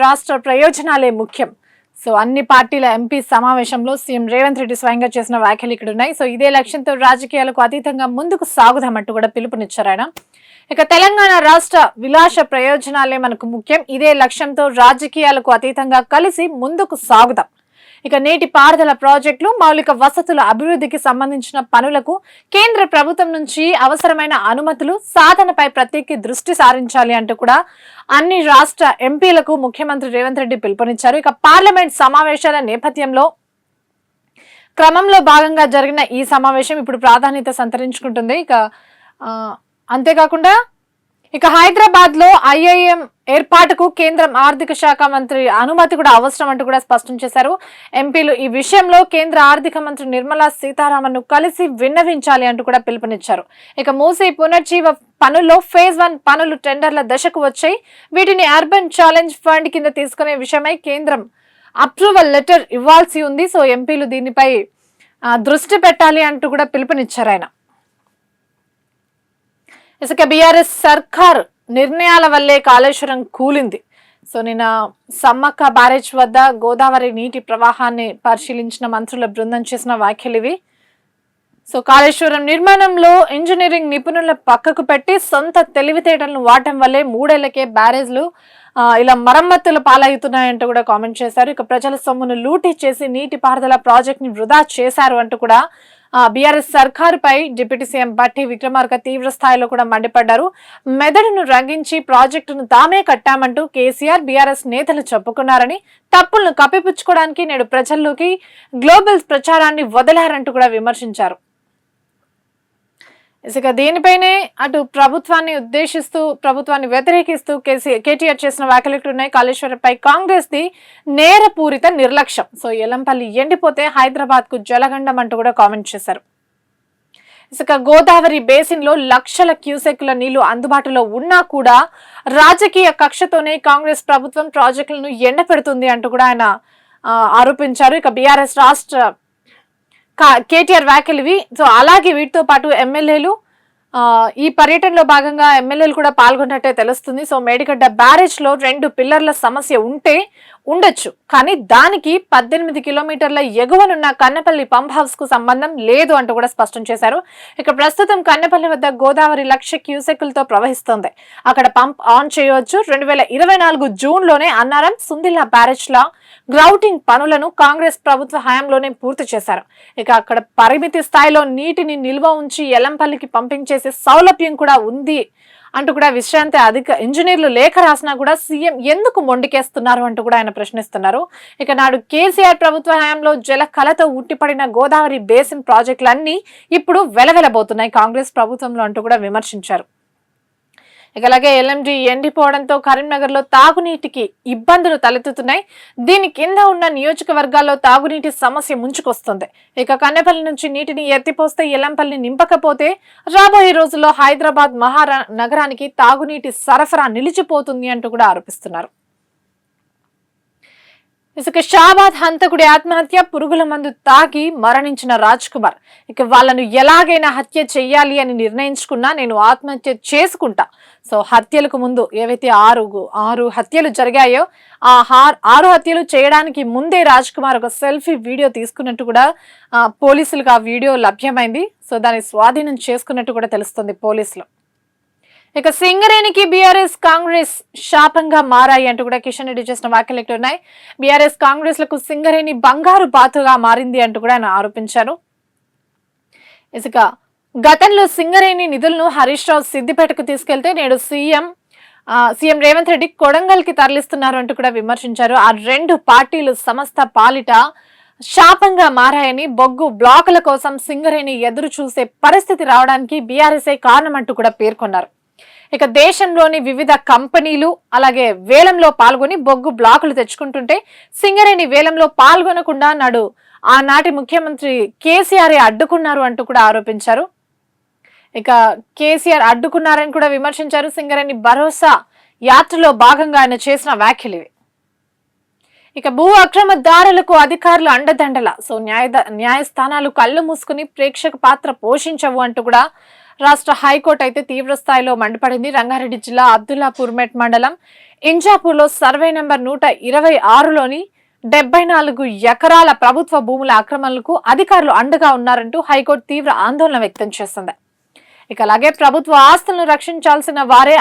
రాష్ట్ర ప్రయోజనాలే ముఖ్యం. సో అన్ని పార్టీల ఎంపీ సమావేశంలో సీఎం రేవంత్ రెడ్డి స్వయంగా చేసిన వ్యాఖ్యలు ఇక్కడ ఉన్నాయి. సో ఇదే లక్ష్యంతో రాజకీయాలకు అతీతంగా ముందుకు సాగుదామంటూ కూడా పిలుపునిచ్చారు ఆయన. ఇక తెలంగాణ రాష్ట్ర విలాస ప్రయోజనాలే మనకు ముఖ్యం. ఇదే లక్ష్యంతో రాజకీయాలకు అతీతంగా కలిసి ముందుకు సాగుదాం. ఇక నీటి పారుదల ప్రాజెక్టులు, మౌలిక వసతుల అభివృద్ధికి సంబంధించిన పనులకు కేంద్ర ప్రభుత్వం నుంచి అవసరమైన అనుమతులు సాధనపై ప్రత్యేక దృష్టి సారించాలి అంటూ కూడా అన్ని రాష్ట్ర ఎంపీలకు ముఖ్యమంత్రి రేవంత్ రెడ్డి పిలుపునిచ్చారు. ఇక పార్లమెంట్ సమావేశాల నేపథ్యంలో క్రమంలో భాగంగా జరిగిన ఈ సమావేశం ఇప్పుడు ప్రాధాన్యత సంతరించుకుంటుంది. అంతేకాకుండా హైదరాబాద్ లో ఐఐఎం ఏర్పాటుకు కేంద్ర ఆర్థిక శాఖ మంత్రి అనుమతి కూడా అవసరం అంటూ కూడా స్పష్టం చేశారు. ఎంపీలు ఈ విషయంలో కేంద్ర ఆర్థిక మంత్రి నిర్మలా సీతారామన్ ను కలిసి విన్నవించాలి అంటూ కూడా పిలుపునిచ్చారు. మూసీ పునర్జీవ పనుల్లో ఫేజ్ 1 పనులు టెండర్ల దశకు వచ్చాయి. వీటిని అర్బన్ ఛాలెంజ్ ఫండ్ కింద తీసుకునే విషయమై కేంద్రం అప్రూవల్ లెటర్ ఇవ్వాల్సి ఉంది. సో ఎంపీలు దీనిపై దృష్టి పెట్టాలి అంటూ కూడా పిలుపునిచ్చారు ఆయన. బీఆర్ఎస్ సర్కార్ నిర్ణయాల వల్లే కాళేశ్వరం కూలింది. సో నిన్న సమ్మక్క బ్యారేజ్ వద్ద గోదావరి నీటి ప్రవాహాన్ని పరిశీలించిన మంత్రుల బృందం చేసిన వ్యాఖ్యలు ఇవి. సో కాళేశ్వరం నిర్మాణంలో ఇంజనీరింగ్ నిపుణుల పక్కకు పెట్టి సొంత తెలివితేటలను వాడటం వల్లే 3 ఏళ్లకే బ్యారేజ్లు ఇలా మరమ్మతులు పాలవుతున్నాయంటూ కూడా కామెంట్ చేశారు. ప్రజల సొమ్మును లూటీ చేసి నీటి పారుదల ప్రాజెక్ట్ ని వృధా చేశారు అంటూ కూడా బీఆర్ఎస్ సర్కారుపై డిప్యూటీ సీఎం బట్టి విక్రమార్క తీవ్ర స్థాయిలో కూడా మండిపడ్డారు. మెదడును రంగించి ప్రాజెక్టును తామే కట్టామంటూ కేసీఆర్ బీఆర్ఎస్ నేతలు చెప్పుకున్నారని, తప్పులను కప్పిపుచ్చుకోవడానికి నేడు ప్రజల్లోకి గ్లోబల్ ప్రచారాన్ని వదిలారంటూ కూడా విమర్శించారు. దీనిపైనే అటు ప్రభుత్వాన్ని వ్యతిరేకిస్తూ కేటీఆర్ చేసిన వ్యాఖ్యలు ఉన్నాయి. కాళేశ్వరంపై కాంగ్రెస్ ది నేరపూరిత నిర్లక్ష్యం. సో ఎల్లంపల్లి ఎండిపోతే హైదరాబాద్ కు జలగండం అంటూ కూడా కామెంట్ చేశారు. గోదావరి బేసిన్ లో లక్షల క్యూసెక్ల నీళ్లు అందుబాటులో ఉన్నా కూడా రాజకీయ కక్షతోనే కాంగ్రెస్ ప్రభుత్వం ప్రాజెక్టులను ఎండపెడుతుంది అంటూ కూడా ఆయన ఆరోపించారు. బీఆర్ఎస్ రాష్ట్ర కేటీఆర్ వ్యాఖ్యలు ఇవి. సో అలాగే వీటితో పాటు ఎమ్మెల్యేలు ఈ పర్యటనలో భాగంగా ఎమ్మెల్యేలు కూడా పాల్గొన్నట్టే తెలుస్తుంది. సో మేడిగడ్డ బ్యారేజ్ లో 2 పిల్లర్ల సమస్య ఉండొచ్చు, కానీ దానికి 18 కిలోమీటర్ల ఎగువనున్న కన్నపల్లి పంప్ హౌస్ కు సంబంధం లేదు అంటూ కూడా స్పష్టం చేశారు. ప్రస్తుతం కన్నపల్లి వద్ద గోదావరి 1,00,000 క్యూసెక్కులతో ప్రవహిస్తోంది. అక్కడ పంప్ ఆన్ చేయవచ్చు. 2024 జూన్ లోనే అన్నారం సుందిల్లా బ్యారేజ్ ల గ్రౌటింగ్ పనులను కాంగ్రెస్ ప్రభుత్వ హయాంలోనే పూర్తి చేశారు. అక్కడ పరిమితి స్థాయిలో నీటిని నిల్వ ఉంచి ఎల్లంపల్లికి పంపింగ్ చేసే సౌలభ్యం కూడా ఉంది అంటూ కూడా విశ్రాంతి ఇంజనీర్లు లేఖ రాసినా కూడా సీఎం ఎందుకు మొండికేస్తున్నారు అంటూ కూడా ఆయన ప్రశ్నిస్తున్నారు. నాడు కేసీఆర్ ప్రభుత్వ హయాంలో జల కళతో ఉట్టిపడిన గోదావరి బేసిన్ ప్రాజెక్టులన్నీ ఇప్పుడు వెలవెలబోతున్నాయి కాంగ్రెస్ ప్రభుత్వంలో అంటూ కూడా విమర్శించారు. అలాగే ఎల్ఎండి ఎండిపోవడంతో కరీంనగర్ లో తాగునీటికి ఇబ్బందులు తలెత్తుతున్నాయి. దీని కింద ఉన్న నియోజకవర్గాల్లో తాగునీటి సమస్య ముంచుకొస్తుంది. కన్నెపల్లి నుంచి నీటిని ఎత్తిపోస్తే ఎల్లంపల్లి నింపకపోతే రాబోయే రోజుల్లో హైదరాబాద్ మహానగరానికి తాగునీటి సరఫరా నిలిచిపోతుంది అంటూ కూడా ఆరోపిస్తున్నారు. షాబాద్ హంతకుడి ఆత్మహత్య, పురుగుల మందు తాగి మరణించిన రాజ్ కుమార్. వాళ్ళను ఎలాగైనా హత్య చెయ్యాలి అని నిర్ణయించుకున్నా నేను ఆత్మహత్య చేసుకుంటా. సో హత్యలకు ముందు ఏవైతే 6 హత్యలు జరిగాయో ఆ 6 హత్యలు చేయడానికి ముందే రాజ్ కుమార్ ఒక సెల్ఫీ వీడియో తీసుకున్నట్టు కూడా పోలీసులకు ఆ వీడియో లభ్యమైంది. సో దాన్ని స్వాధీనం చేసుకున్నట్టు కూడా తెలుస్తుంది పోలీసులు. సింగరేణికి బీఆర్ఎస్ కాంగ్రెస్ శాపంగా మారాయి అంటూ కూడా కిషన్ రెడ్డి చేసిన వ్యాఖ్యలు ఇక్కడ ఉన్నాయి. బీఆర్ఎస్ కాంగ్రెస్ లకు సింగరేణి బంగారు బాతుగా మారింది అంటూ కూడా ఆయన ఆరోపించారు. గతంలో సింగరేణి నిధులను హరీష్ రావు సిద్దిపేటకు తీసుకెళ్తే నేడు సీఎం రేవంత్ రెడ్డి కొడంగల్ కి తరలిస్తున్నారు అంటూ కూడా విమర్శించారు. ఆ 2 పార్టీలు సమస్త పాలిట శాపంగా మారాయని, బొగ్గు బ్లాకుల కోసం సింగరేణి ఎదురు చూసే పరిస్థితి రావడానికి బీఆర్ఎస్ఏ కారణం అంటూ కూడా పేర్కొన్నారు. దేశంలోని వివిధ కంపెనీలు అలాగే వేలంలో పాల్గొని బొగ్గు బ్లాకులు తెచ్చుకుంటుంటే సింగరేణి వేలంలో పాల్గొనకుండా ఆనాటి ముఖ్యమంత్రి కేసీఆర్ అడ్డుకున్నారు అంటూ కూడా ఆరోపించారు. కేసీఆర్ అడ్డుకున్నారని కూడా విమర్శించారు. సింగరేణి భరోసా యాత్రలో భాగంగా ఆయన చేసిన వ్యాఖ్యలు ఇవి. భూ అక్రమదారులకు అధికారులు అండదండల. సో న్యాయస్థానాలు కళ్ళు మూసుకుని ప్రేక్షక పాత్ర పోషించవు అంటూ కూడా రాష్ట్ర హైకోర్టు అయితే తీవ్ర స్థాయిలో మండిపడింది. రంగారెడ్డి జిల్లా అబ్దుల్లాపూర్ మెట్ మండలం ఇంజాపూర్లో సర్వే నెంబర్ 126లోని 74 ఎకరాల ప్రభుత్వ భూముల ఆక్రమణలకు అధికారులు అండగా ఉన్నారంటూ హైకోర్టు తీవ్ర ఆందోళన వ్యక్తం చేసింది. ఇక అలాగే ప్రభుత్వ ఆస్తులను రక్షించాల్సిన వారే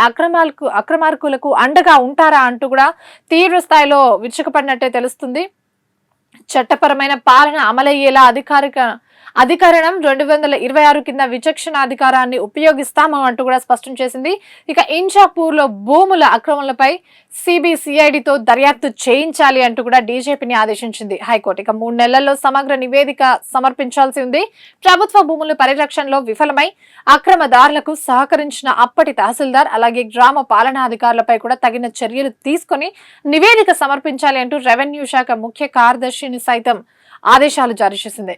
అక్రమార్కులకు అండగా ఉంటారా అంటూ కూడా తీవ్ర స్థాయిలో విరుచుకుపడినట్టే తెలుస్తుంది. చట్టపరమైన పాలన అమలయ్యేలా అధికారం 2026 కింద విచక్షణ అధికారాన్ని ఉపయోగిస్తాము అంటూ కూడా స్పష్టం చేసింది. ఇక ఇంజాపూర్ లో భూముల అక్రమాలపై సిబిసిఐడితో దర్యాప్తు చేయించాలి అంటూ కూడా డీజీపీని ఆదేశించింది హైకోర్టు. ఇక 3 నెలల్లో సమగ్ర నివేదిక సమర్పించాల్సి ఉంది. ప్రభుత్వ భూముల పరిరక్షణలో విఫలమై అక్రమదారులకు సహకరించిన అప్పటి తహసీల్దార్ అలాగే గ్రామ పాలనాధికారులపై కూడా తగిన చర్యలు తీసుకుని నివేదిక సమర్పించాలి అంటూ రెవెన్యూ శాఖ ముఖ్య కార్యదర్శిని సైతం ఆదేశాలు జారీ చేసింది.